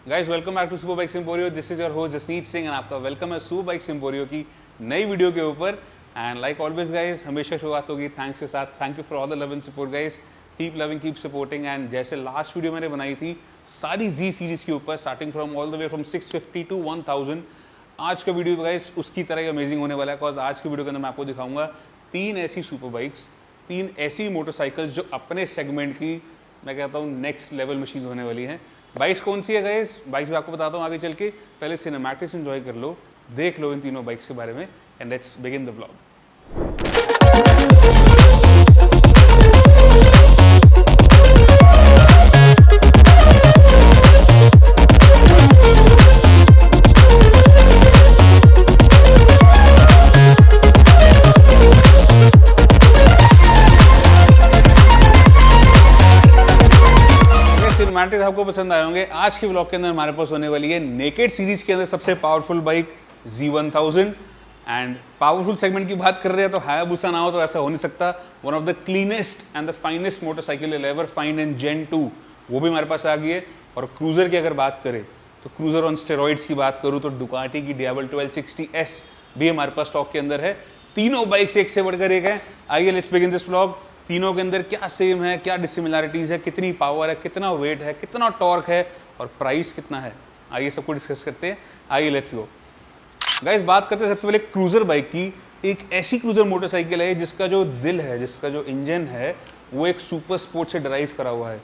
Guys welcome back to super bikes Emporio. This is your host Jasneet Singh and आपका welcome है super bikes Emporio की नई video के ऊपर। एंड लाइक ऑलवेज गाइस, हमेशा शुरुआत होगी थैंक्स के साथ। Thank you for all the love and support guys, keep loving keep supporting. And जैसे लास्ट वीडियो मैंने बनाई थी सारी जी सीरीज के ऊपर, starting from all the way from 650 to 1000, आज का वीडियो गाइस उसकी तरह ही अमेजिंग होने वाला है। बिकॉज आज की वीडियो के अंदर मैं आपको दिखाऊंगा तीन ऐसी सुपर बाइक्स, तीन ऐसी मोटरसाइकिल्स जो अपने सेगमेंट की मैं कहता हूँ नेक्स्ट लेवल मशीन होने वाली हैं। बाइक्स कौन सी है गाइस, बाइक्स भी आपको बताता हूँ आगे चल के। पहले सिनेमैटिक्स एंजॉय कर लो, देख लो इन तीनों बाइक्स के बारे में and let's begin the vlog. Cinematics आपको पसंद आए होंगे। आज के ब्लॉग के अंदर हमारे पास होने वाली है नेकेड सीरीज के अंदर सबसे powerful bike Z1000। And powerful segment की बात कर रहे हैं तो हायाबुसा ना हो तो ऐसा हो नहीं सकता। One of the cleanest and the finest motorcycle ever find in gen 2, वो भी हमारे पास आ गई है। और क्रूजर की अगर बात करें तो क्रूजर ऑन स्टेरॉइड्स की बात करूँ तो डुकाटी की Diavel 1260S भी हमारे पास स्टॉक के अंदर है। तीनों बाइक्स एक से बढ़कर एक है। आइए लेट्स बिगिन दिस व्लॉग। तीनों के अंदर क्या सेम है, क्या डिसिमिलैरिटीज़ है, कितनी पावर है, कितना वेट है, कितना टॉर्क है और प्राइस कितना है, आइए सबको डिस्कस करते हैं। आइए लेट्स गो गाइस। बात करते हैं सबसे पहले क्रूजर बाइक की। एक ऐसी क्रूजर मोटरसाइकिल है जिसका जो दिल है, जिसका जो इंजन है वो एक सुपर स्पोर्ट से ड्राइव करा हुआ है।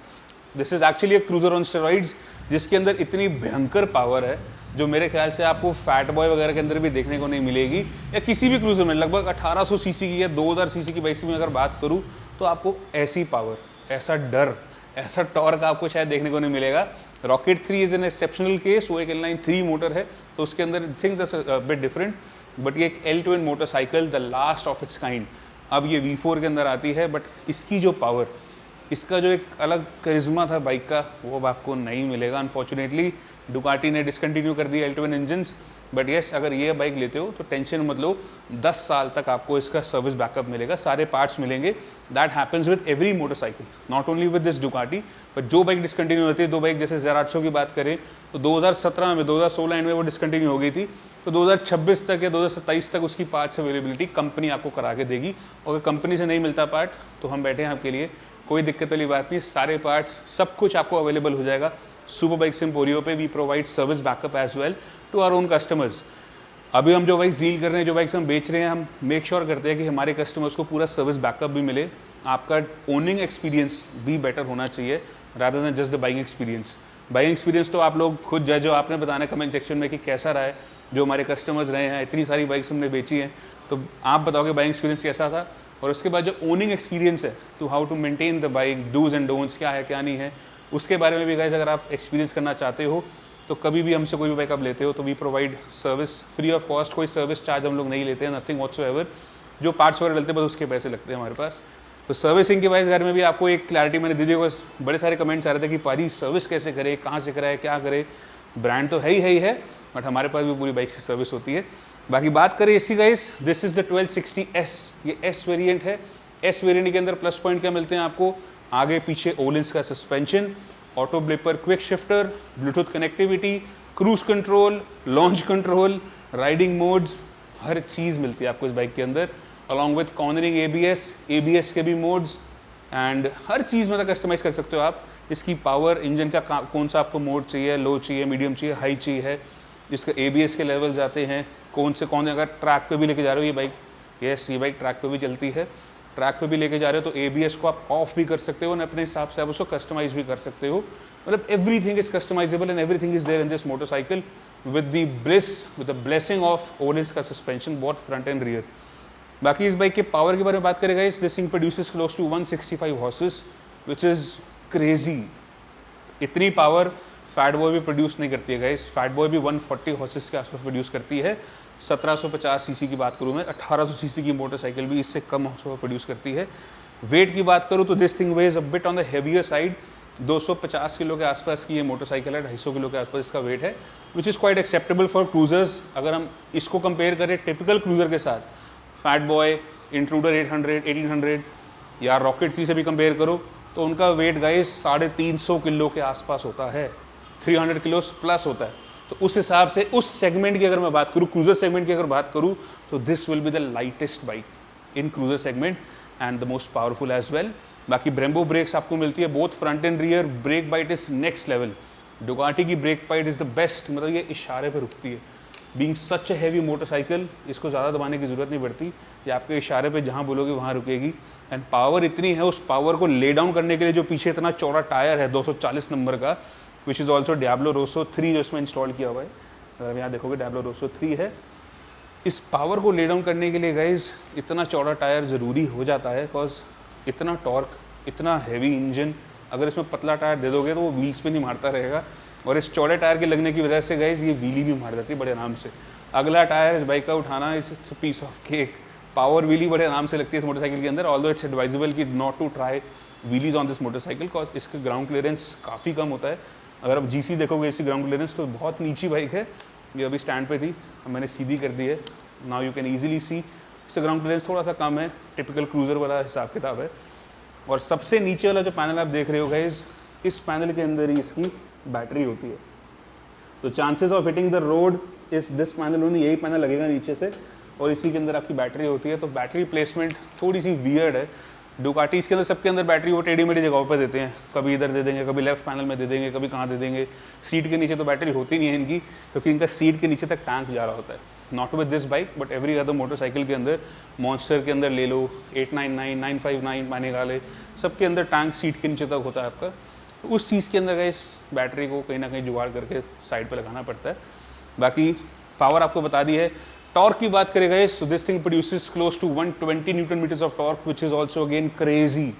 दिस इज एक्चुअली एक क्रूजर ऑन स्टेरॉइड्स जिसके अंदर इतनी भयंकर पावर है जो मेरे ख्याल से आपको फैट बॉय वगैरह के अंदर भी देखने को नहीं मिलेगी, या किसी भी क्रूजर में। लगभग 1800 सीसी की या 2000 सीसी की बाइक की मैं अगर बात करूँ तो आपको ऐसी पावर, ऐसा डर, ऐसा टॉर्क आपको शायद देखने को नहीं मिलेगा। Rocket 3 is an exceptional case, वो एक इनलाइन 3 मोटर है तो उसके अंदर things are bit different, but ये एक L2N motorcycle, the last of its kind. अब ये V4 के अंदर आती है, बट इसकी जो पावर, इसका जो एक अलग करिश्मा था बाइक का, वो अब आपको नहीं मिलेगा अनफॉर्चुनेटली। डुकाटी ने डिसकंटिन्यू कर दी L2N इंजन्स, बट येस अगर ये बाइक लेते हो तो टेंशन मत लो, 10 साल तक आपको इसका सर्विस बैकअप मिलेगा, सारे पार्ट्स मिलेंगे। That happens with every motorcycle, not only with this Ducati. But जो बाइक डिसकंटिन्यू होती है, दो बाइक जैसे Z800 की बात करें तो 2017 में, 2016 एंड में वो डिसकंटिन्यू हो गई थी, तो 2026 तक या 2027 तक उसकी पार्ट्स अवेलेबिलिटी कंपनी आपको करा के देगी। और अगर कंपनी से नहीं मिलता पार्ट तो हम बैठे हैं आपके लिए, कोई दिक्कत वाली बात नहीं, सारे पार्ट्स सब कुछ आपको अवेलेबल हो जाएगा सुपर बाइक्स एम्पोरियो पे। We provide service backup as well to our own customers. अभी हम जो बाइक्स डील कर रहे हैं, जो बाइक्स हम बेच रहे हैं, हम मेक श्योर करते हैं कि हमारे कस्टमर्स को पूरा सर्विस बैकअप भी मिले। आपका ओनिंग एक्सपीरियंस भी बेटर होना चाहिए rather than just the buying experience. Buying experience तो आप लोग खुद जज हो, आपने बताना कमेंट सेक्शन में कि कैसा रहा है। जो हमारे कस्टमर्स रहे हैं, इतनी सारी बाइक्स हमने बेची हैं, तो आप बताओगे बाइंग एक्सपीरियंस कैसा था। और उसके बाद जो ओनिंग एक्सपीरियंस है, तो how to maintain the bike, dos and don'ts क्या है क्या नहीं है, उसके बारे में भी गाइस अगर आप एक्सपीरियंस करना चाहते हो तो कभी भी हमसे कोई भी बाइक आप लेते हो तो we provide service free of cost. कोई सर्विस चार्ज हम लोग नहीं लेते हैं, नथिंग व्हाटसोएवर। जो पार्ट्स वगैरह डलते हैं बस उसके पैसे लगते हैं हमारे पास। तो सर्विसिंग के बारे में भी आपको एक क्लैरिटी मैंने दे दी। बस बड़े सारे कमेंट्स आ रहे थे कि पारी सर्विस कैसे करे, कहाँ से कराए, क्या करे। ब्रांड तो है ही है, बट हमारे पास भी पूरी बाइक से सर्विस होती है। बाकी बात करें इसी guys, this is the 1260S, ये S वेरिएंट है। S वेरिएंट के अंदर प्लस पॉइंट क्या मिलते हैं आपको, आगे पीछे ओलिंस का suspension, auto blipper quick shifter, Bluetooth connectivity, cruise control, launch control, riding modes, हर चीज़ मिलती है आपको इस बाइक के अंदर। अलॉन्ग विद कॉर्नरिंग ABS के भी मोड्स, एंड हर चीज़ मतलब कस्टमाइज़ कर सकते हो आप। इसकी पावर, इंजन का कौन सा आपको मोड चाहिए, लो चाहिए, मीडियम चाहिए, हाई चाहिए है, इसका ABS के लेवल्स आते हैं, कौन अगर ट्रैक पे भी लेके जा रहे हो ये बाइक, यस ये बाइक ट्रैक पे भी चलती है, ट्रैक पे भी लेके जा रहे हो तो ABS को आप ऑफ भी कर सकते हो और अपने हिसाब से आप उसको कस्टमाइज भी कर सकते हो। मतलब everything is customisable and everything is there in this motorcycle with the blessing of Ohlins का suspension, both front and rear. बाकी इस बाइक के पावर के बारे में बात करेगा, this thing produces close to 165 horses which is crazy. इतनी पावर फैट बॉय भी प्रोड्यूस नहीं करती है गाइस। फैट बॉय भी 140 हॉर्सेस के आसपास प्रोड्यूस करती है। 1750 सीसी की बात करूँ मैं, 1800 सीसी की मोटरसाइकिल भी इससे कम हॉर्स प्रोड्यूस करती है। वेट की बात करूँ तो this thing weighs a bit on the heavier side, 250 kilo के आसपास की ये मोटरसाइकिल है, 250 किलो के आसपास इसका वेट है, which is quite acceptable for cruisers. अगर हम इसको कंपेयर करें टिपिकल क्रूजर के साथ, फैट बॉय, इंट्रूडर 800, 1800 या रॉकेट 3 से भी कंपेयर करो तो उनका वेट गाइस 350 किलो के आसपास होता है। 300 किलोस प्लस होता है। तो उस हिसाब से उस सेगमेंट की अगर मैं बात करूँ, क्रूजर सेगमेंट की अगर बात करूँ, तो this will be the lightest bike in cruiser segment and the most powerful as well. बाकी ब्रेम्बो ब्रेक्स आपको मिलती है both front and rear, brake bite is next level. Ducati की brake bite is the best, मतलब ये इशारे पे रुकती है। Being such a heavy motorcycle, इसको ज़्यादा दबाने की ज़रूरत नहीं पड़ती, ये आपके इशारे पे जहाँ बोलोगे वहाँ रुकेगी। एंड पावर इतनी है, उस पावर को ले डाउन करने के लिए जो पीछे इतना चौड़ा टायर है 240 नंबर का, which is also Diablo Rosso 3 जो इसमें इंस्टॉल किया हुआ है, अगर यहाँ देखोगे डियाब्लो रोसो 3 है। इस पावर को ले डाउन करने के लिए गाइज इतना चौड़ा टायर ज़रूरी हो जाता है, बिकॉज इतना टॉर्क, इतना हैवी इंजन, अगर इसमें पतला टायर दे दोगे तो वो व्हील्स पे नहीं मारता रहेगा, और इस चौड़े टायर के लगने की वजह से गाइज ये व्हीली भी मार जाती है बड़े आराम से। अगला टायर इस बाइक का उठाना it's piece of cake. Power wheelie बड़े आराम से लगती है इस मोटरसाइकिल के अंदर, ऑल्दो इट्स एडवाइजेबल कि not to try wheelies on this motorcycle, because इसका ग्राउंड क्लियरेंस काफ़ी कम होता है। अगर आप जीसी देखोगे इसकी ग्राउंड क्लियरेंस तो बहुत नीची बाइक है, ये अभी स्टैंड पे थी, अब मैंने सीधी कर दी है, नाउ यू कैन ईजिली सी इसका ग्राउंड क्लियरेंस थोड़ा सा कम है, टिपिकल क्रूजर वाला हिसाब किताब है। और सबसे नीचे वाला जो पैनल आप देख रहे हो गाइज, इस पैनल के अंदर ही इसकी बैटरी होती है। तो chances of hitting the road is this panel only, यही पैनल लगेगा नीचे से और इसी के अंदर आपकी बैटरी होती है। तो बैटरी प्लेसमेंट थोड़ी सी वियर्ड है। डुकाटीज के अंदर सबके अंदर बैटरी वो टेढ़ी मेढ़ी जगहों पे देते हैं, कभी इधर दे देंगे, कभी लेफ्ट पैनल में दे देंगे, कभी कहाँ दे देंगे। सीट के नीचे तो बैटरी होती नहीं है इनकी, क्योंकि इनका सीट के नीचे तक टैंक जा रहा होता है। Not with this bike but every other motorcycle के अंदर, मॉन्स्टर के अंदर ले लो, 899, 959 माने वाले, सबके अंदर टैंक सीट के नीचे तक होता है आपका। तो उस चीज़ के अंदर का इस बैटरी को कहीं ना कहीं जुगाड़ करके साइड पे लगाना पड़ता है। बाकी पावर आपको बता दी है। टॉर्क की बात करेगा so this thing produces close to 120 newton meters of torque, which is also again crazy,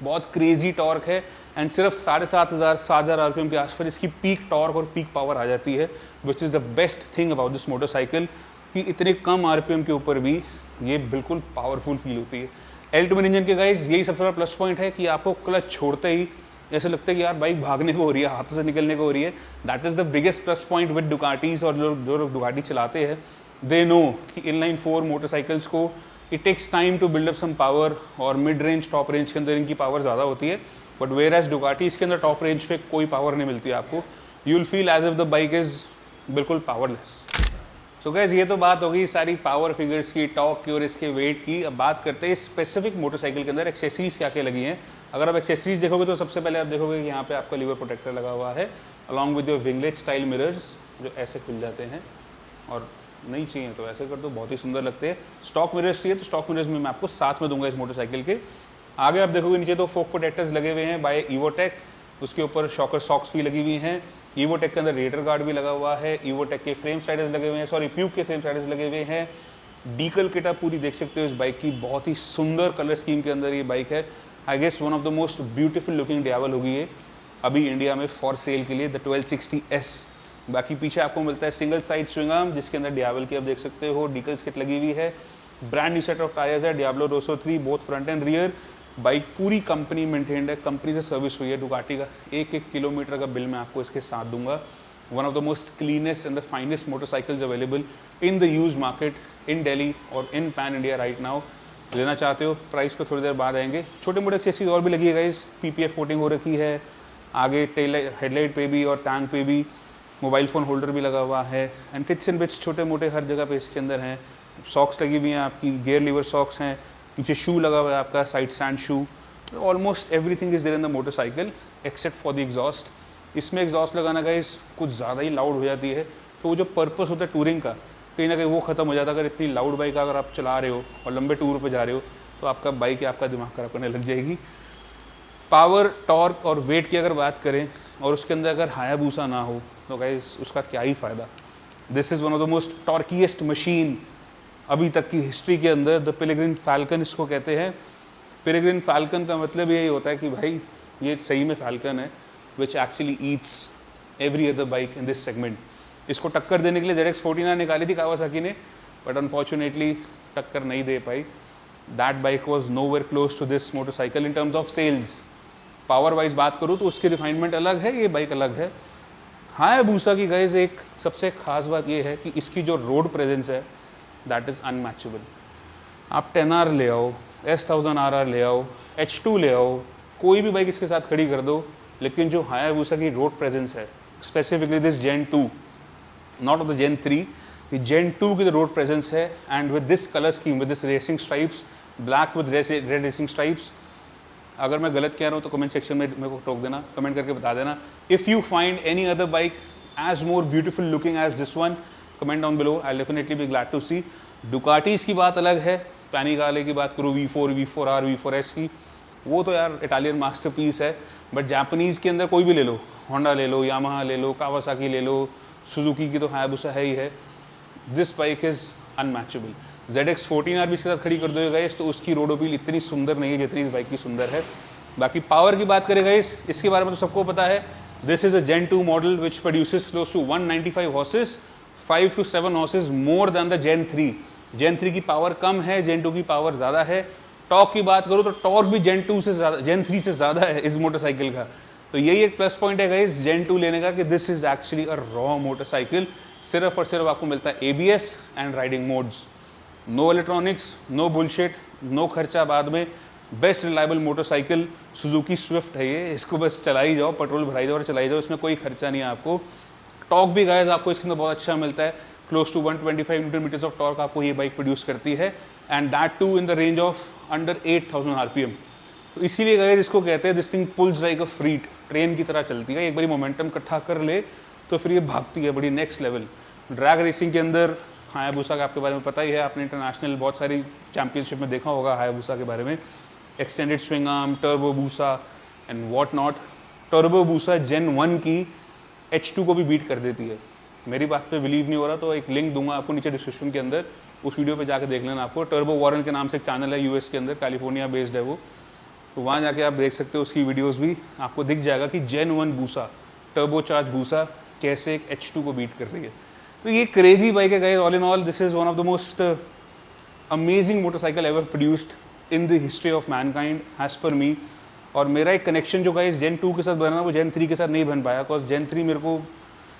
बहुत क्रेजी टॉर्क है। एंड सिर्फ 7,500 आरपीएम के आसपास इसकी पीक टॉर्क और पीक पावर आ जाती है, which is the best thing about this motorcycle, कि इतने कम आरपीएम के ऊपर भी ये बिल्कुल पावरफुल फील होती है। L-twin इंजन के गाइस यही सबसे बड़ा प्लस पॉइंट है कि आपको क्लच छोड़ते ही ऐसे लगता है कि यार बाइक भागने को हो रही है, हाथों से निकलने को हो रही है। That is the biggest plus point with Ducatis. और जो लोग डुकाटी चलाते हैं दे नो कि इनलाइन 4 मोटरसाइकिल्स को it takes time to build up some power, और मिड रेंज टॉप रेंज के अंदर इनकी पावर ज़्यादा होती है, बट वेयर एज डुकाटीज के अंदर टॉप रेंज पे कोई पावर नहीं मिलती आपको। You will feel as if the bike is बिल्कुल पावरलेस। सो गाइस ये तो बात होगी सारी पावर फिगर्स की, टॉर्क की और इसके वेट की। अब बात करते हैं स्पेसिफिक मोटरसाइकिल के अंदर एक्सेसरीज क्या क्या लगी हैं। अगर आप एक्सेसरीज देखोगे तो सबसे पहले आप देखोगे कि यहाँ पे आपका लीवर प्रोटेक्टर लगा हुआ है, along with your winglet style mirrors जो ऐसे खुल जाते हैं, और नहीं चाहिए तो ऐसे कर दो, बहुत ही सुंदर लगते हैं। स्टॉक मिरर्स चाहिए तो स्टॉक मिरर्स में मैं आपको साथ में दूंगा इस मोटरसाइकिल के। आगे आप देखोगे नीचे तो फोक प्रोटेक्टर्स लगे हुए हैं बाय इवोटेक, उसके ऊपर शॉकर सॉक्स भी लगी हुई हैं। इवोटेक के अंदर रेडर गार्ड भी लगा हुआ है, इवोटेक के फ्रेम स्लाइडर्स लगे हुए हैं, सॉरी प्यूक के फ्रेम स्लाइडर्स लगे हुए हैं। डीकल किट आप पूरी देख सकते हो इस बाइक की, बहुत ही सुंदर कलर स्कीम के अंदर ये बाइक है। I guess one of the most beautiful looking Diavel होगी ये अभी इंडिया में फॉर सेल के लिए, द 1260S। बाकी पीछे आपको मिलता है सिंगल साइड स्विंग आर्म जिसके अंदर डियावल की आप देख सकते हो डीकल्स किट लगी हुई है। Brand new set of tyres है, Diablo Rosso 3 both front and rear. Bike पूरी कंपनी मेंटेन्ड है, कंपनी से सर्विस हुई है। डुकाटी का 1-1 किलोमीटर का बिल मैं आपको इसके साथ दूंगा। One of the most cleanest and the finest motorcycles available in the use market in Delhi और इन पैन इंडिया राइट नाउ। लेना चाहते हो प्राइस पे थोड़ी देर बाद आएंगे। छोटे मोटे एक्सेसरीज और भी लगी है गाइस, PPF कोटिंग हो रखी है, आगे टेल हेडलाइट पे भी और टैंक पे भी, मोबाइल फ़ोन होल्डर भी लगा हुआ है, एंड टिट्स एंड बिट्स छोटे मोटे हर जगह पे इसके अंदर हैं। सॉक्स लगी हुई हैं आपकी, गेयर लीवर सॉक्स हैं, पीछे शू लगा हुआ है आपका side stand shoe. Almost everything is there in the motorcycle except for the exhaust. इसमें एग्जॉस्ट लगाना गाइस कुछ ज़्यादा ही लाउड हो जाती है, तो वो जो पर्पस होता है टूरिंग का कहीं ना कहीं वो ख़त्म हो जाता है। अगर इतनी लाउड बाइक अगर आप चला रहे हो और लंबे टूर पे जा रहे हो तो आपका बाइक या आपका दिमाग खराब करने लग जाएगी। पावर, टॉर्क और वेट की अगर बात करें और उसके अंदर अगर हायाबूसा ना हो तो गाइस उसका क्या ही फ़ायदा। This is one of the most torquiest machine अभी तक की हिस्ट्री के अंदर। द पेरेग्रिन फैल्कन इसको कहते हैं। पेरेग्रिन फैल्कन का मतलब यही होता है कि भाई ये सही में फैल्कन है which actually Yeats every other bike in this segment. इसको टक्कर देने के लिए ZX49 निकाली थी कावासाकी ने, बट अनफॉर्चुनेटली टक्कर नहीं दे पाई। That bike was nowhere close to this motorcycle in terms of sales. Power wise बात करूँ तो उसकी रिफाइनमेंट अलग है, ये बाइक अलग है। हायाबूसा की गाइस एक सबसे खास बात ये है कि इसकी जो रोड प्रेजेंस है दैट इज़ अनमैचेबल। आप 10R ले आओ, S1000RR ले आओ, H2 ले आओ, कोई भी बाइक इसके साथ खड़ी कर दो, लेकिन जो हायाबूसा की रोड प्रेजेंस है specifically this Gen 2, not of the Gen 3, ये Gen 2 की जो रोड प्रेजेंस है, and with this colour scheme, with this racing stripes, black with red racing stripes. अगर मैं गलत कह रहा हूँ तो कमेंट सेक्शन में मेरे को टोक देना, कमेंट करके बता देना। If you find any other bike as more beautiful looking as this one, comment down below, I definitely be glad to see. Ducatis की बात अलग है, पैनिकाले की बात करूँ, V4, V4R, V4S की, वो तो यार इटालियन मास्टरपीस है। बट जापानीज़ के अंदर कोई भी ले लो, होंडा ले लो, यामाहा ले लो, कावासाकी ले लो, सुजुकी की तो हायाबुसा है ही है, this bike is unmatchable. ZX14R भी इसके साथ खड़ी कर दोगे गाइस तो उसकी रोड अपील इतनी सुंदर नहीं है जितनी इस बाइक की सुंदर है। बाकी पावर की बात करें गाइस, इसके बारे में तो सबको पता है, this is a Gen 2 model which produces close to 195 horses, 5 to 7 horses more than the Gen 3। Gen 3 की पावर कम है, Gen 2 की पावर ज़्यादा है। टॉर्क की बात करूँ तो टॉर्क भी Gen 2 से ज़्यादा, Gen 3 से ज़्यादा है इस मोटरसाइकिल का। तो यही एक प्लस पॉइंट है गाइस Gen 2 लेने का कि this is actually a raw motorcycle. सिर्फ और सिर्फ आपको मिलता है ABS and riding modes, no electronics, no bullshit, no खर्चा बाद में। Best reliable motorcycle Suzuki Swift है ये, इसको बस चलाई जाओ, पेट्रोल भराई जाओ और चलाई जाओ, इसमें कोई खर्चा नहीं है आपको। टॉर्क भी गाइस आपको इसके अंदर बहुत अच्छा मिलता है, close to 125 newton meters of torque आपको ये बाइक प्रोड्यूस करती है, and that too in the range of under 8000 RPM। तो इसीलिए गाइस इसको कहते हैं this thing pulls like a freight, train की तरह चलती है, एक बारी मोमेंटम इकट्ठा कर ले तो फिर ये भागती है बड़ी नेक्स्ट लेवल। ड्रैग रेसिंग के अंदर हायाबुसा का आपके बारे में पता ही है, आपने इंटरनेशनल बहुत सारी चैंपियनशिप में देखा होगा हायाबुसा के बारे में, एक्सटेंडेड स्विंग आर्म, टर्बो बूसा एंड व्हाट नॉट। टर्बो बूसा Gen 1 की H2 को भी बीट कर देती है। मेरी बात पे बिलीव नहीं हो रहा तो एक लिंक दूंगा आपको नीचे डिस्क्रिप्शन के अंदर, उस वीडियो पे जाकर देख लेना। आपको टर्बो वॉरन के नाम से एक चैनल है US के अंदर, कैलिफोर्निया बेस्ड है वो, तो वहाँ जाके आप देख सकते हो, उसकी वीडियोस भी आपको दिख जाएगा कि Gen 1 बूसा, टर्बो चार्ज बूसा कैसे एक H2 को बीट कर रही है। तो ये क्रेजी बाइक है guys. All in all this is one of the most amazing motorcycle ever produced in the history of mankind as per me. और मेरा एक कनेक्शन जो गाइस Gen 2 के साथ बना वो Gen 3 के साथ नहीं बन पाया, बिकॉज Gen 3 मेरे को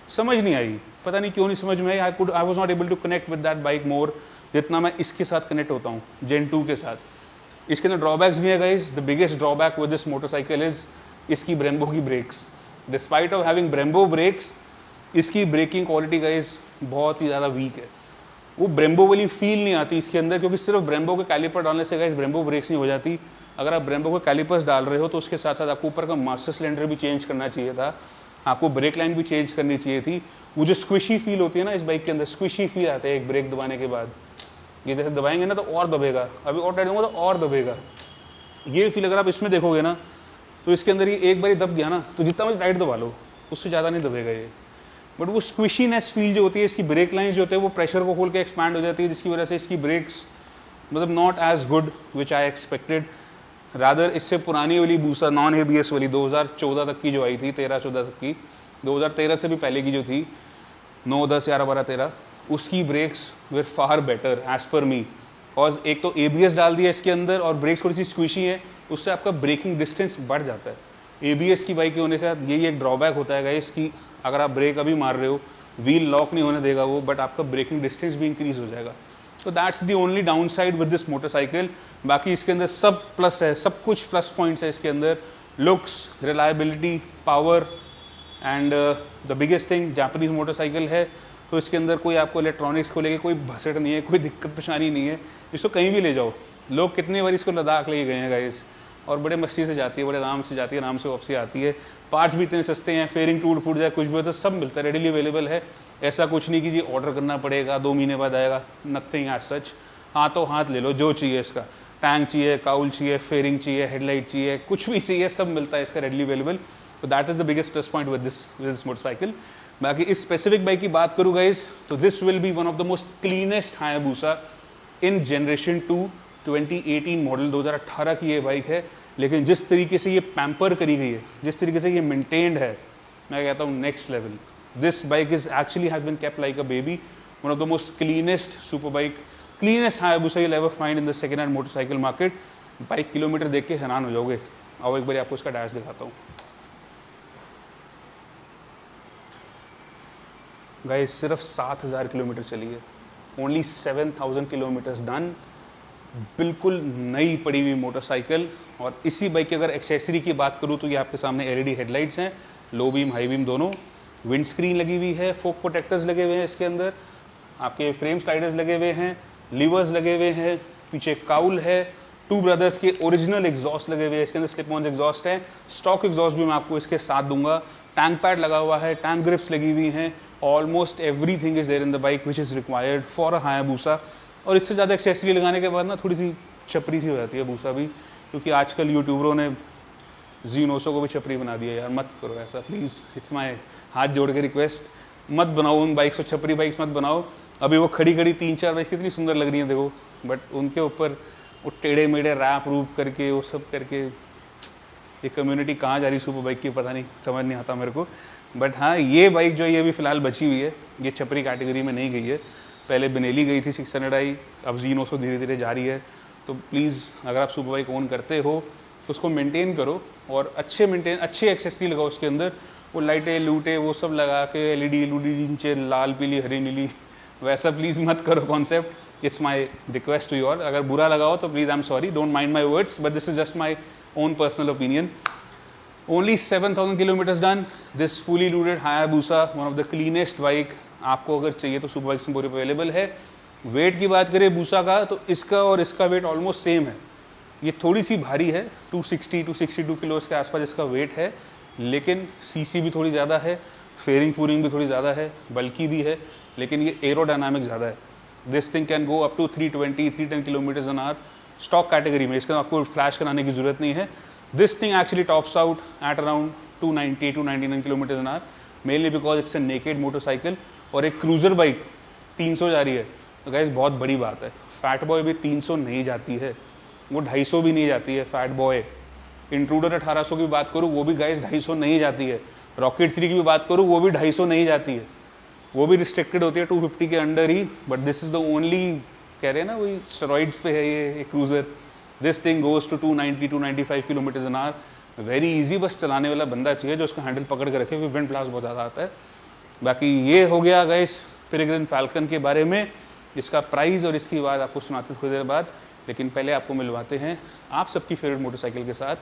समझ नहीं आई, पता नहीं क्यों नहीं समझ में आई। I was not able to connect with that bike more जितना मैं इसके साथ कनेक्ट होता हूँ Gen 2 के साथ। इसके अंदर ड्रॉबैक्स भी है guys. The biggest drawback with this motorcycle is इसकी ब्रेम्बो की brakes. Despite of having Brembo brakes, इसकी ब्रेकिंग क्वालिटी गाइस बहुत ही ज़्यादा वीक है। वो ब्रेम्बो वाली फील नहीं आती इसके अंदर, क्योंकि सिर्फ ब्रेम्बो के कैलिपर डालने से गाइस ब्रेम्बो ब्रेक्स नहीं हो जाती। अगर आप ब्रेम्बो के कैलिपर्स डाल रहे हो तो उसके साथ साथ आपको ऊपर का मास्टर सिलेंडर भी चेंज करना चाहिए था, आपको ब्रेक लाइन भी चेंज करनी चाहिए थी। वो जो स्क्विशी फील होती है ना इस बाइक के अंदर, स्क्विशी फील आता है एक ब्रेक दबाने के बाद, ये जैसे दबाएंगे ना तो और दबेगा, अभी और टाइट होगा तो और दबेगा। ये फील अगर आप इसमें देखोगे ना तो इसके अंदर ये एक बार दब गया ना तो जितना मुझे टाइट दबा लो उससे ज़्यादा नहीं दबेगा ये। बट वो स्क्विशीनेस फील जो होती है, इसकी ब्रेक लाइंस जो होते हैं वो प्रेशर को खोल के एक्सपैंड हो जाती है, जिसकी वजह से इसकी ब्रेक्स मतलब not as good which I expected. Rather इससे पुरानी वाली बूसा नॉन ABS वाली 2014 तक की जो आई थी, 13-14 तक की, 2013 से भी पहले की जो थी 9, 10, 11, 12, 13, उसकी brakes were far better as per me. Because एक तो ABS डाल दिया इसके अंदर और ब्रेक्स थोड़ी सी स्क्विशी है, उससे आपका ब्रेकिंग डिस्टेंस बढ़ जाता है। ABS की बाइक होने का यही एक ड्रॉबैक होता है गाइस कि अगर आप ब्रेक अभी मार रहे हो, व्हील लॉक नहीं होने देगा वो, बट आपका ब्रेकिंग डिस्टेंस भी इंक्रीज हो जाएगा। तो that's the only down side with this motorcycle. बाकी इसके अंदर सब प्लस है, सब कुछ प्लस पॉइंट्स है इसके अंदर, looks, reliability, power and the biggest thing Japanese motorcycle है तो इसके अंदर कोई आपको इलेक्ट्रॉनिक्स को लेके कोई भसड़ नहीं है, कोई दिक्कत परेशानी नहीं है। इसको कहीं भी ले जाओ, लोग कितनी बार इसको लद्दाख ले गए हैं गाइस, और बड़े मस्ती से जाती है, बड़े आराम से जाती है, आराम से वापसी आती है। पार्ट्स भी इतने सस्ते हैं, फेयरिंग टूट फूट जाए कुछ भी हो तो सब मिलता है, रेडीली अवेलेबल है। ऐसा कुछ नहीं कि जी ऑर्डर करना पड़ेगा 2 महीने बाद आएगा, नथिंग एज सच। हाथों हाथ ले लो जो चाहिए इसका, टैंक चाहिए, काउल चाहिए, फेयरिंग चाहिए, हेडलाइट चाहिए, कुछ भी चाहिए सब मिलता है इसका रेडीली अवेलेबल। तो that is the biggest plus point with this motorcycle. बाकी इस स्पेसिफिक बाइक की बात करूँ गाइस तो this will B one of the most cleanest Hayabusa in generation 2 2018 model, 2018 की ये बाइक है। लेकिन जिस तरीके से ये पैम्पर करी गई है, जिस तरीके से ये मेंटेन्ड है, मैं कहता हूँ next level. This bike is actually has been kept like a baby, one of the most cleanest super bike, cleanest Hayabusa you'll ever find in the second hand motorcycle market। Bike kilometre देख के हैरान हो जाओगे। आओ एक बार आपको इसका dash दिखाता हूँ गाइस, सिर्फ 7000 किलोमीटर चली है, ओनली 7000 किलोमीटर्स डन, बिल्कुल नई पड़ी हुई मोटरसाइकिल। और इसी बाइक की अगर एक्सेसरी की बात करूँ तो ये आपके सामने LED हेडलाइट्स हैं, लो बीम हाई बीम दोनों, विंड स्क्रीन लगी हुई है, फोक प्रोटेक्टर्स लगे हुए हैं इसके अंदर, आपके फ्रेम स्लाइडर्स लगे हुए हैं, लीवर्स लगे हुए हैं, पीछे काउल है, टू ब्रदर्स के ओरिजिनल एग्जॉस्ट लगे हुए हैं इसके अंदर, स्लिप ऑन एग्जॉस्ट है, स्टॉक एग्जॉस्ट भी मैं आपको इसके साथ दूंगा, टैंक पैड लगा हुआ है, टैंक ग्रिप्स लगी हुई हैं, almost everything is there in the bike which is required for a Hayabusa. और इससे ज़्यादा एक्सेसरी लगाने के बाद ना थोड़ी सी छपरी सी हो जाती है बूसा भी, क्योंकि आजकल यूट्यूबरों ने Z900 को भी छपरी बना दिया यार, मत करो ऐसा प्लीज़, इट्स माई हाथ जोड़ के रिक्वेस्ट, मत बनाओ उन बाइक्स को, छपरी बाइक्स मत बनाओ। अभी वो खड़ी खड़ी 3-4 बाइक्स कितनी सुंदर लग रही हैं देखो, बट उनके ऊपर वो टेढ़े मेढ़े रैप रूप करके वो सब करके ये कम्युनिटी कहाँ जा रही सुपर बाइक की पता नहीं, समझ नहीं आता मेरे को। बट हाँ, ये बाइक जो है ये अभी फ़िलहाल बची हुई है, ये छपरी कैटेगरी में नहीं गई है। पहले बेनेली गई थी 600i, अब Z900 धीरे धीरे जा रही है। तो प्लीज़ अगर आप सुपर बाइक ओन करते हो तो उसको मेंटेन करो और अच्छे एक्सेसरी लगाओ उसके अंदर, वो लाइटें लूटे वो सब लगा के एलईडी नीचे लाल पीली हरी नीली, वैसा प्लीज़ मत करो concept. It's my request to you all, अगर बुरा लगाओ तो please I am sorry, don't mind my words, but this is just my own personal opinion. Only 7,000 kilometres done, this fully loaded Hayabusa, one of the cleanest bike. आपको अगर चाहिए तो super bike Singapore available है। Weight की बात करें बूसा का, तो इसका और इसका वेट ऑलमोस्ट सेम है। ये थोड़ी सी भारी है, 262 किलोस के आसपास इसका वेट है, लेकिन सीसी भी थोड़ी ज़्यादा है, फेयरिंग फूरिंग भी थोड़ी ज़्यादा है, बल्कि भी है, लेकिन ये एरोडायनामिक ज़्यादा है। This thing can go up to 310 kilometres an hour stock category में, इसका आपको फ्लैश कराने की ज़रूरत नहीं है। This thing actually tops out at around 299 kilometres an hour, mainly because it's a naked motorcycle. और एक क्रूज़र बाइक 300 जा रही है तो गाइस बहुत बड़ी बात है। फैट बॉय भी 300 नहीं जाती है, वो 250 भी नहीं जाती है फैट बॉय। इंट्रूडर 1800 की बात करूँ वो भी गाइस 250 नहीं जाती है। रॉकेट 3 की भी बात करूँ वो भी 250 नहीं जाती है, वो भी रिस्ट्रिक्टेड होती है 250 के अंडर ही। But this is the only, कह रहे हैं ना वही स्टेरॉइड्स पे है ये cruiser. This thing goes to 295 kilometres an hour, very easy. बस चलाने वाला बंदा चाहिए जो उसका हैंडल पकड़ के रखे, क्योंकि विंड ब्लास्ट बहुत ज़्यादा आता है। बाकी ये हो गया गाइस पेरेग्रिन फैल्कन के बारे में, इसका प्राइस और इसकी बात आपको सुनाते थोड़ी देर बाद। लेकिन पहले आपको मिलवाते हैं आप सबकी फेवरेट मोटरसाइकिल के साथ,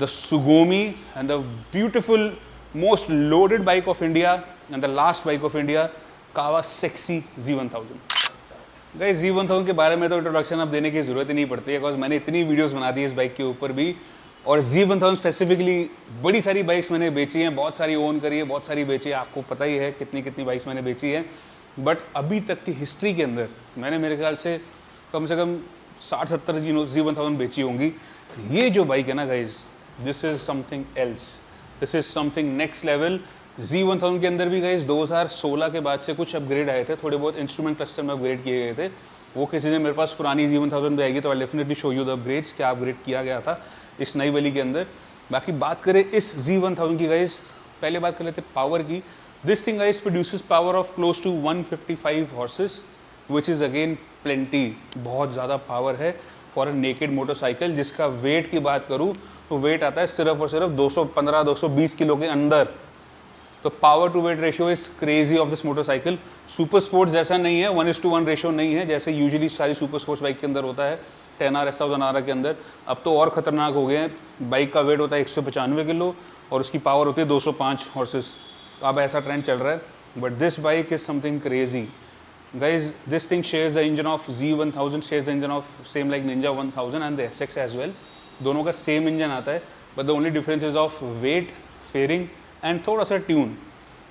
the Sugomi and the beautiful most loaded bike of India and the last bike of India, Kawasaki Z1000। Guys Z1000 के बारे में तो इंट्रोडक्शन अब देने की ज़रूरत ही नहीं पड़ती है, बिकॉज मैंने इतनी वीडियोस बना दी इस बाइक के ऊपर भी। और Z1000 स्पेसिफिकली बड़ी सारी बाइक्स मैंने बेची हैं, बहुत सारी ओन करी है, बहुत सारी बेची है, आपको पता ही है कितनी कितनी बाइक्स मैंने बेची है। बट अभी तक की हिस्ट्री के अंदर मैंने मेरे ख्याल से कम 60-70 Z1000 बेची होंगी। ये जो बाइक है ना guys, this is something else, this is something next level. Z1000 के अंदर भी गाइज 2016 के बाद से कुछ अपग्रेड आए थे, थोड़े बहुत इंस्ट्रूमेंट क्लस्टर में अपग्रेड किए गए थे। वो किसी ने मेरे पास पुरानी Z1000 भी आएगी तो I definitely show you the upgrades, क्या अपग्रेड किया गया था इस नई वाली के अंदर। बाकी बात करें इस Z1000 की गाइज, पहले बात कर लेते पावर की। This thing guys produces power of close to 155 horses, which is again plenty, बहुत ज़्यादा पावर है फॉर अ नेकेड मोटरसाइकिल। जिसका वेट की बात करूँ तो वेट आता है सिर्फ और सिर्फ 215-220 किलो के अंदर। तो power to weight ratio is crazy of this motorcycle. Super sports जैसा नहीं है, 1:1 रेशियो नहीं है जैसे यूजुअली सारी सुपर स्पोर्ट्स बाइक के अंदर होता है 10R S1000R के अंदर। अब तो और ख़तरनाक हो गए हैं, बाइक का वेट होता है 195 किलो और उसकी पावर होती है 205 हॉर्सेस। तो अब ऐसा ट्रेंड चल रहा है, but this bike is something crazy guys. This thing shares the engine of Z1000, shares the engine of same like Ninja 1000 and the SX as well. दोनों का सेम इंजन आता है, but the only difference is of weight, fairing and थोड़ा सा tune.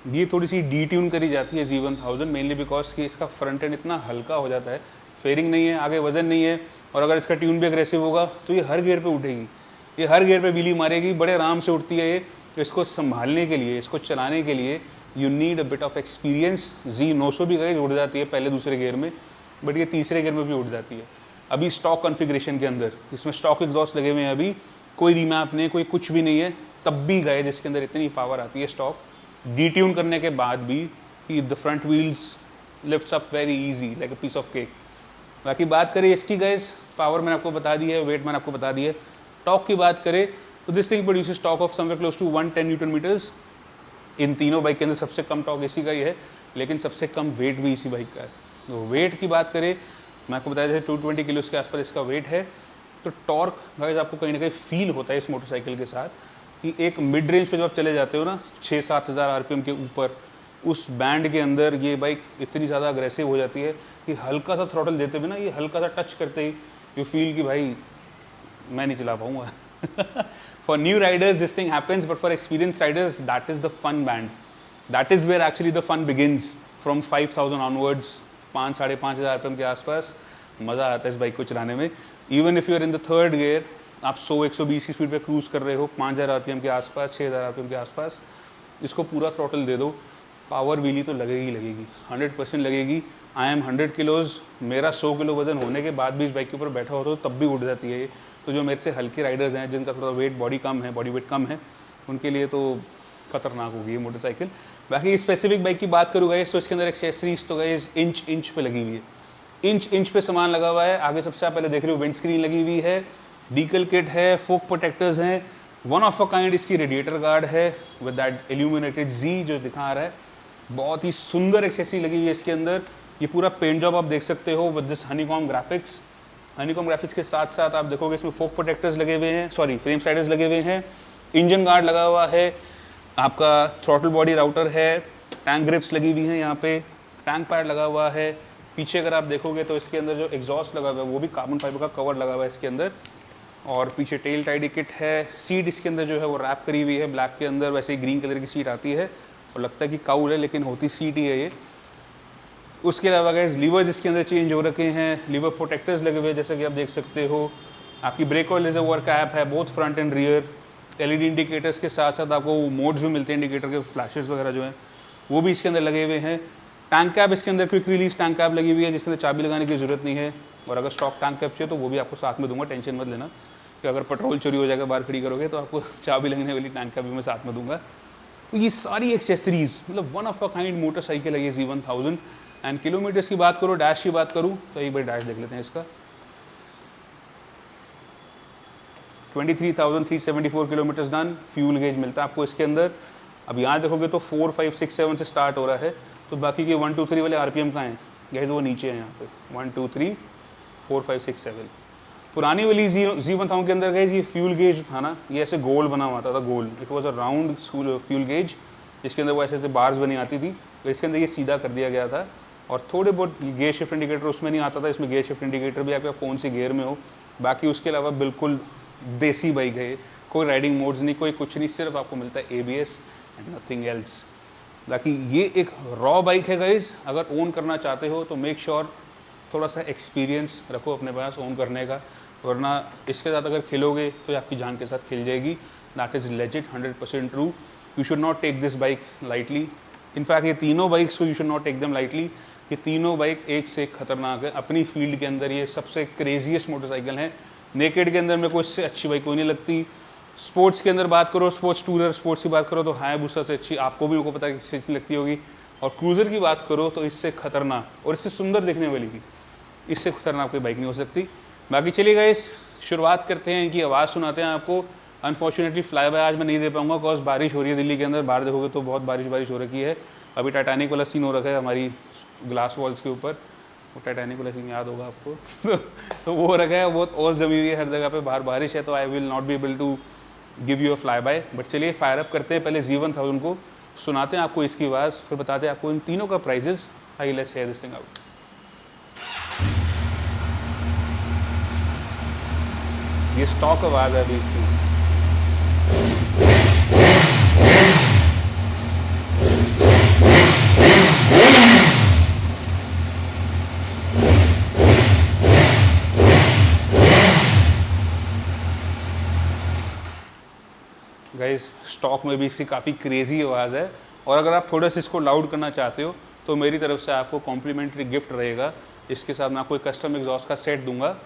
ये थोड़ी C D tune करी जाती है Z1000 मेनली बिकॉज कि इसका फ्रंट एंड इतना हल्का हो जाता है, फेयरिंग नहीं है, आगे वजन नहीं है, और अगर इसका ट्यून भी अग्रेसिव होगा तो ये हर गियर पे उठेगी, ये हर गियर पे बिली मारेगी, बड़े आराम से उठती है ये। तो इसको संभालने के लिए, इसको चलाने के लिए you need a bit of experience. Z900 भी गई उड़ जाती है पहले दूसरे गियर में, बट ये तीसरे गियर में भी उड़ जाती है। अभी स्टॉक कॉन्फ़िगरेशन के अंदर इसमें स्टॉक एग्जॉस्ट लगे हुए हैं, अभी कोई रीमैप नहीं, कोई कुछ भी नहीं है, तब भी गए जिसके अंदर इतनी पावर आती है स्टॉक डी ट्यून करने के बाद भी, कि the front wheels lifts up very easy like a piece of cake. बाकी बात करें इसकी गाइस, पावर मैंने आपको बता दी है, वेट मैंने आपको बता दी है। टॉक की बात करें तो this thing produces torque of somewhere close to 110 newton meters. इन तीनों बाइक के अंदर सबसे कम टॉक इसी का ही है, लेकिन सबसे कम वेट भी इसी बाइक का है। तो वेट की बात करें, मैं आपको बताया जैसे 220 किलो के आसपास इसका वेट है। तो टॉर्क गाइस आपको कहीं ना कहीं फील होता है इस मोटरसाइकिल के साथ, कि एक मिड रेंज पे जब आप चले जाते हो ना 6-7 हज़ार RPM के ऊपर, उस बैंड के अंदर ये बाइक इतनी ज़्यादा अग्रेसिव हो जाती है कि हल्का सा थ्रॉटल देते भी ना, ये हल्का सा टच करते ही यू फील कि भाई मैं नहीं चला पाऊंगा। For new riders this thing happens, but for experience riders that is the fun band, that is where actually the fun begins from 5000 onwards. 5-5.5 RPM के आसपास मज़ा आता है इस बाइक को चलाने में। Even if you are in the third gear, आप 100-120 की स्पीड पे क्रूज कर रहे हो, 5000 आरपीएम के आसपास, 6000 आरपीएम के आसपास, इसको पूरा थ्रॉटल दे दो, पावर व्हीली तो लगेगी लगेगी, 100% लगेगी। आई एम 100 किलोज़, मेरा 100 किलो वजन होने के बाद भी इस बाइक के ऊपर बैठा हो तो तब भी उड़ जाती है ये। तो जो मेरे से हल्के राइडर्स हैं, जिनका थोड़ा वेट बॉडी कम है, बॉडी वेट कम है, उनके लिए तो खतरनाक होगी ये मोटरसाइकिल। बाकी स्पेसिफिक बाइक की बात करूँगा तो इसके अंदर एक्सेसरीज तो गाइस इंच पे लगी हुई है, इंच पे सामान लगा हुआ है। आगे सबसे आप पहले देख रहे हो विंड स्क्रीन लगी हुई है, डीकल किट है, फोक प्रोटेक्टर्स हैं, वन ऑफ अ काइंड इसकी रेडिएटर गार्ड है विद दैट इल्यूमिनेटेड जी जो दिखा रहा है। बहुत ही सुंदर एक्सेसरी लगी हुई है इसके अंदर। ये पूरा पेंट जॉब आप देख सकते हो with this honeycomb graphics. Honeycomb graphics के साथ साथ आप देखोगे इसमें फोक प्रोटेक्टर्स लगे हुए हैं, सॉरी फ्रेम स्लाइडर्स लगे हुए हैं, इंजन गार्ड लगा हुआ है, आपका थ्रॉटल बॉडी राउटर है, टैंक ग्रिप्स लगी हुई हैं, यहाँ पे टैंक पैड लगा हुआ है। पीछे अगर आप देखोगे तो इसके अंदर जो एग्जॉस्ट लगा हुआ है वो भी कार्बन फाइबर का कवर लगा हुआ है इसके अंदर। और पीछे टेल टाइडी किट है। सीट इसके अंदर जो है वो रैप करी हुई है ब्लैक के अंदर, वैसे ही ग्रीन कलर की सीट आती है और लगता है कि काउल है लेकिन होती सीट ही है ये। उसके अलावा गाइस लीवर्स इसके अंदर चेंज हो रखे हैं, लीवर प्रोटेक्टर्स लगे हुए हैं जैसा कि आप देख सकते हो। आपकी ब्रेक ऑयल रिजर्वोयर कैप है both front and rear. LED indicators के साथ साथ आपको मोड्स भी मिलते हैं, इंडिकेटर के फ्लैशेस वगैरह जो हैं वो भी इसके अंदर लगे हुए हैं। टैंक कैप इसके अंदर क्विक रिलीज टैंक कैप लगी हुई है जिसके अंदर चाबी लगाने की जरूरत नहीं है, और अगर स्टॉक टैंक कैप चाहिए तो वो भी आपको साथ में दूंगा, टेंशन मत लेना कि अगर पेट्रोल चोरी हो जाएगा बाहर खड़ी करोगे तो आपको चाबी लगने वाली टैंक कैप भी मैं साथ में दूंगा। तो ये सारी एक्सेसरीज मतलब one of a kind motorcycle है ये Z1000। एंड किलोमीटर्स की बात करो, डैश की बात करूँ तो एक बार डैश देख लेते हैं इसका। 23,374 किलोमीटर्स डन। फ्यूल गेज मिलता है आपको इसके अंदर। अब यहाँ देखोगे तो 4, 5, 6, 7 से स्टार्ट हो रहा है, तो बाकी के 1, 2, 3 वाले आरपीएम कहाँ हैं गाइस, वो नीचे हैं यहाँ पे 1, 2, 3, 4, 5, 6, 7। पुरानी वाली Z1000 के अंदर गाइस ये फ्यूल गेज था ना, ये ऐसे गोल बना हुआ था गोल, it was a round fuel gauge जिसके अंदर वो ऐसे ऐसे बार्स बनी आती थी, तो इसके अंदर ये सीधा कर दिया गया था। और थोड़े बहुत गियर शिफ्ट इंडिकेटर उसमें नहीं आता था, इसमें गियर शिफ्ट इंडिकेटर भी आप कौन सी गियर में हो। बाकी उसके अलावा बिल्कुल देसी बाइक है, कोई राइडिंग मोड्स नहीं, कोई कुछ नहीं, सिर्फ आपको मिलता है ABS एंड नथिंग एल्स। बाकी ये एक रॉ बाइक है गाइस, अगर ओन करना चाहते हो तो मेक श्योर थोड़ा सा एक्सपीरियंस रखो अपने पास ओन करने का, वरना इसके साथ अगर खेलोगे तो ये आपकी जान के साथ खेल जाएगी। That is legit 100% true. You should not take this bike lightly. In fact ये तीनों बाइक्स को you should not take them lightly. ये तीनों बाइक एक से एक खतरनाक है अपनी फील्ड के अंदर, ये सबसे क्रेजीएस्ट मोटरसाइकिल है। नेकेड के अंदर मेरे को इससे अच्छी बाइक कोई नहीं लगती। स्पोर्ट्स के अंदर बात करो, स्पोर्ट्स टूरर स्पोर्ट्स की बात करो तो हायाबुसा से अच्छी आपको भी, मेरे को पता है किससे अच्छी लगती होगी। और क्रूज़र की बात करो तो इससे खतरनाक और इससे सुंदर दिखने वाली भी, इससे खतरनाक कोई बाइक नहीं हो सकती। बाकी चलिए गाइस शुरुआत करते हैं, इनकी आवाज़ सुनाते हैं आपको। अनफॉर्चुनेटली फ्लाई बाय आज मैं नहीं दे पाऊंगा बिकॉज बारिश हो रही है दिल्ली के अंदर, बाहर देखोगे तो बहुत बारिश हो रखी है। अभी टाइटैनिक वाला सीन हो रखा है हमारी ग्लास वॉल्स के ऊपर, वो टाइटैनिक वाला सीन याद होगा आपको तो वो हो रखा है, बहुत ओस जमी हुई है हर जगह पे, बाहर बारिश है, तो I will not be able to give you a fly by. But चलिए फायर अप करते हैं, पहले Z1000 को सुनाते हैं आपको इसकी आवाज़, फिर बताते हैं आपको इन तीनों का prices. I lets hear this thing out. ये स्टॉक आवाज़ है अभी इसकी। गाइस स्टॉक में भी इसकी काफ़ी क्रेजी आवाज़ है, और अगर आप थोड़ा सा इसको लाउड करना चाहते हो तो मेरी तरफ से आपको कॉम्प्लीमेंट्री गिफ्ट रहेगा। इसके साथ मैं आपको एक कस्टम एग्जॉस्ट का सेट दूंगा,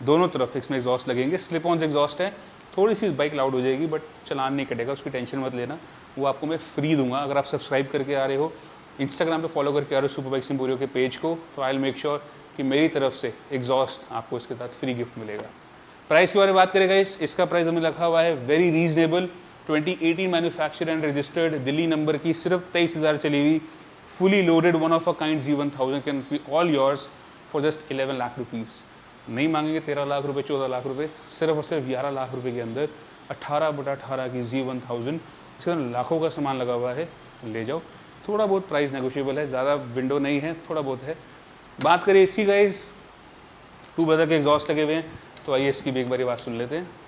दोनों तरफ इसमें एग्जॉस्ट लगेंगे, स्लिप ऑन एग्जॉस्ट है, थोड़ी सी बाइक लाउड हो जाएगी बट चलान नहीं कटेगा, उसकी टेंशन मत लेना, वो आपको मैं फ्री दूंगा। अगर आप सब्सक्राइब करके आ रहे हो, इंस्टाग्राम पे फॉलो करके आ रहे हो सुपर बाइक्स एम्पोरियो के पेज को, तो आई विल मेक श्योर कि मेरी तरफ से एग्जॉस्ट आपको इसके साथ फ्री गिफ्ट मिलेगा। प्राइस के बारे में बात करेगा, इसका प्राइस हमें रखा हुआ है very reasonable. 2018 manufacture and registered, Delhi number की, सिर्फ 23,000 चली हुई, fully loaded one of a kind Z1000 can be all yours for just 11 lakh rupees. नहीं मांगेंगे 13 लाख रुपए, 14 लाख रुपए, सिर्फ और सिर्फ 11 लाख रुपए के अंदर 18/18 की Z1000। इसके अंदर लाखों का सामान लगा हुआ है, ले जाओ। थोड़ा बहुत प्राइस नेगोशिएबल है, ज़्यादा विंडो नहीं है, थोड़ा बहुत है। बात करें इसकी गाइस, टू ब्रदर के एग्जॉस्ट लगे हुए हैं, तो आइए इसकी भी एक बार बात सुन लेते हैं।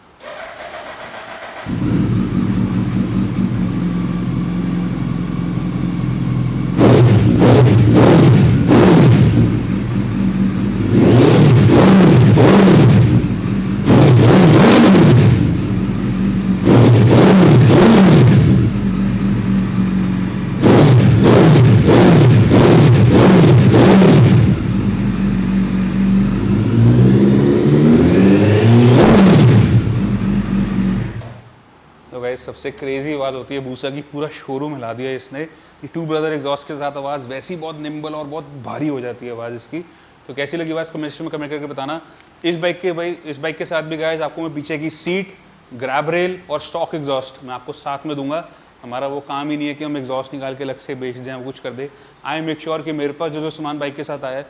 सबसे क्रेजी आवाज़ होती है बूसा की, पूरा शोरूम हिला दिया इसने। ये टू ब्रदर एग्जॉस्ट के साथ आवाज़ वैसी बहुत निम्बल और बहुत भारी हो जाती है आवाज़ इसकी। तो कैसी लगी आवाज़ कमेंट में कमेंट करके बताना। इस बाइक के साथ भी गाइस आपको मैं पीछे की सीट, ग्रैब रेल और स्टॉक एग्जॉस्ट मैं आपको साथ में दूंगा। हमारा वो काम ही नहीं है कि हम एग्जॉस्ट निकाल के अलग से बेच दें, कुछ कर दे। आई मेक श्योर कि मेरे पास जो सामान बाइक के साथ आया है,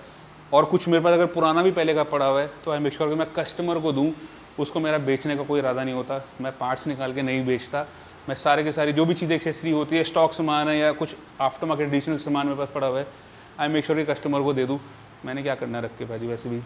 और कुछ मेरे पास अगर पुराना भी पहले का पड़ा हुआ है, तो आई मेक श्योर कि मैं कस्टमर को दूँ। उसको मेरा बेचने का कोई इरादा नहीं होता, मैं पार्ट्स निकाल के नहीं बेचता। मैं सारे के सारी जो भी चीज़ एक्सेसरी होती है, स्टॉक सामान है या कुछ आफ्टर मार्केट एडिशनल सामान मेरे पास पड़ा हुआ है, आई मेक श्योर कि कस्टमर को दे दूँ। मैंने क्या करना रख के भाजी वैसे भी।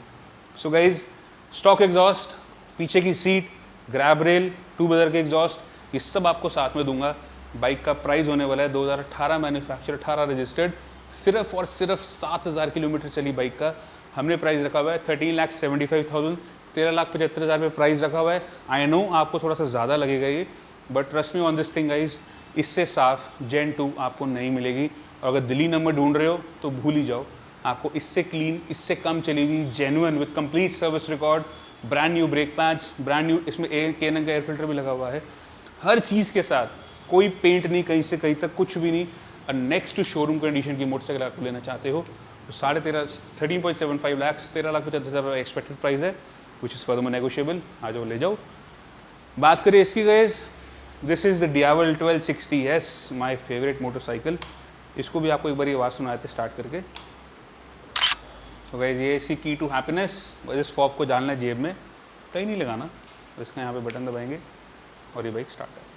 सो गाइज, स्टॉक एग्जॉस्ट, पीछे की seat, grab rail, two brother के एग्जॉस्ट, ये सब आपको साथ में दूंगा। बाइक का प्राइस होने वाला है 2018 मैन्युफैक्चर, 18 रजिस्टर्ड, सिर्फ और सिर्फ 7000 किलोमीटर चली बाइक का हमने प्राइस रखा हुआ है 13,75,000, 13,75,000 पे प्राइस रखा हुआ है। आई नो आपको थोड़ा सा ज़्यादा लगेगा ये, but trust me on this thing guys, इससे साफ जेन 2 आपको नहीं मिलेगी। और अगर दिल्ली नंबर ढूंढ रहे हो तो भूल ही जाओ, आपको इससे क्लीन, इससे कम चली हुई, genuine with complete service record, brand new brake pads, brand new इसमें K&N का एयर फिल्टर भी लगा हुआ है, हर चीज़ के साथ, कोई पेंट नहीं कहीं से कहीं तक, कुछ भी नहीं। और नेक्स्ट टू शोरूम कंडीशन की मोटरसाइकिल आपको लेना चाहते हो तो 13.75 लाख, 13,75,000 एक्सपेक्टेड प्राइस है, विच इज़ फर्दर नेगोशिएबल। आ जाओ ले जाओ। बात करें इसकी guys, this is the Diavel 1260S, my favourite motorcycle. इसको भी आपको एक बार ये आवाज़ सुनाए थे स्टार्ट करके। तो गाइज ये इसकी की टू हैप्पीनेस, इस फॉब को डालना है जेब में, कहीं नहीं लगाना, इसका यहाँ पे बटन दबाएंगे और ये बाइक स्टार्ट है।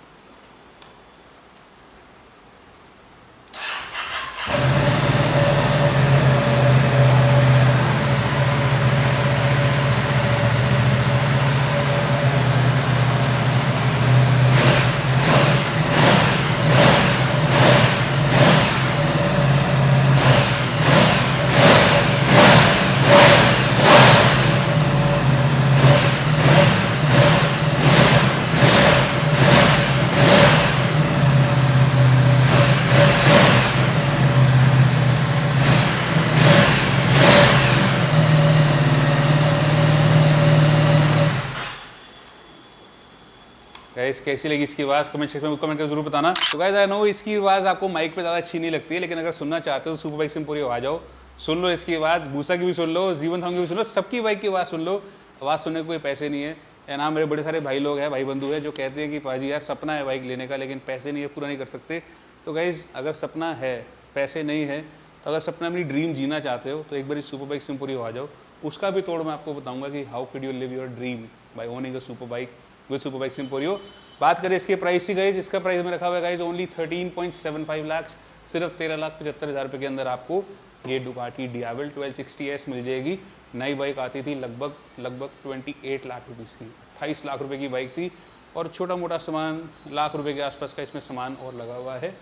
गाइस कैसी लगी इसकी आवाज़ कमेंट सेक्शन में कमेंट करके जरूर बताना। तो गाइस आई नो इसकी आवाज़ आपको माइक पे ज़्यादा अच्छी नहीं लगती है, लेकिन अगर सुनना चाहते हो तो सुपर बाइक्स एम्पोरियम आ जाओ, सुन लो इसकी आवाज़, बूसा की भी सुन लो, जीवन थांग की भी सुन लो, सबकी बाइक की आवाज़ सुन लो। आवाज़ सुनने को कोई पैसे नहीं है। या ना मेरे बड़े सारे भाई लोग हैं, भाई बंधु है, जो कहते हैं कि पाजी यार सपना है बाइक लेने का, लेकिन पैसे नहीं है, पूरा नहीं कर सकते। तो गाइज अगर सपना है, पैसे नहीं है, तो अगर सपना अपनी ड्रीम जीना चाहते हो तो एक बार सुपर बाइक्स एम्पोरियम आ जाओ। उसका भी तोड़ मैं आपको बताऊंगा कि how can you live your dream by owning a super bike with super bikes emporium. बात करें इसके प्राइस की गाइज, इसका प्राइस में रखा हुआ है गाइज ओनली 13.75 लाख, सिर्फ 13,75,000 रुपये के अंदर आपको ये डुकाटी Diavel 1260S मिल जाएगी। नई बाइक आती थी लगभग 28 लाख रुपीज़ की, 28 लाख रुपए की बाइक थी, और छोटा मोटा सामान लाख रुपए के आसपास का इसमें सामान और लगा हुआ है।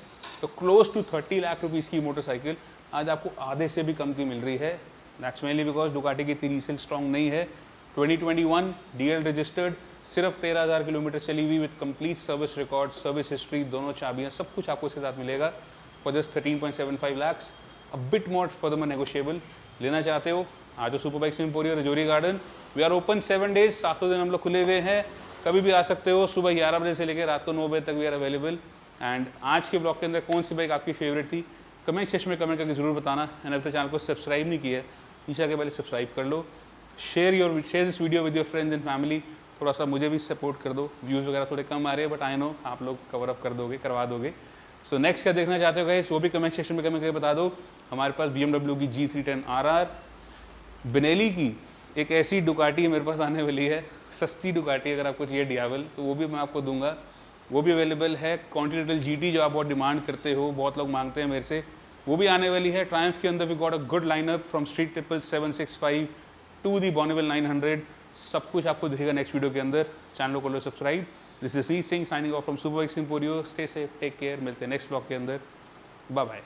तो क्लोज टू 30 लाख रुपीज़ की मोटरसाइकिल आज आपको आधे से भी कम की मिल रही है। दैट्स मेनली बिकॉज डुकाटी की रीसेल स्ट्रॉन्ग नहीं है। 2021 DL रजिस्टर्ड, सिर्फ 13,000 किलोमीटर चली हुई with complete service record, service history, दोनों चाबियाँ, सब कुछ आपको इसके साथ मिलेगा फॉर जस्ट 13.75 lakh. A bit more for the negotiable. लेना चाहते हो आज super bikes emporium Rajouri Garden, we are open 7 days, 7 दिन हम लोग खुले हुए हैं, कभी भी आ सकते हो। सुबह 11 बजे से लेकर रात को 9 बजे तक वी आर अवेलेबल। एंड आज के ब्लॉग के अंदर कौन सी बाइक आपकी फेवरेट थी कमेंट सेक्शन में कमेंट करके जरूर बताना। एंड अब तक चैनल को सब्सक्राइब नहीं किया है, नीचे आके पहले सब्सक्राइब कर लो। Share this video with your friends and family. थोड़ा सा मुझे भी सपोर्ट कर दो, व्यूज़ वगैरह थोड़े कम आ रहे हैं, बट आई नो आप लोग कवर अप कर दोगे, करवा दोगे। सो नेक्स्ट क्या देखना चाहते हो गाइस, वो भी कमेंट सेक्शन में कमेंट करके बता दो। हमारे पास BMW की G310 RR, बेनेली की एक ऐसी डुकाटी मेरे पास आने वाली है, सस्ती डुकाटी, अगर आपको चाहिए Diavel तो वो भी मैं आपको दूंगा। वो भी अवेलेबल है। कॉन्टिनेंटल GT जो आप बहुत डिमांड करते हो, बहुत लोग मांगते हैं मेरे से, वो भी आने वाली है। ट्रायम्फ के अंदर we got a good lineup from Street Triple 765 to the Bonneville 900। सब कुछ आपको दिखेगा नेक्स्ट वीडियो के अंदर। चैनल को लो subscribe. This is C Singh signing off from Super bikes Emporio. Stay safe, take care. मिलते हैं नेक्स्ट ब्लॉग के अंदर। Bye bye.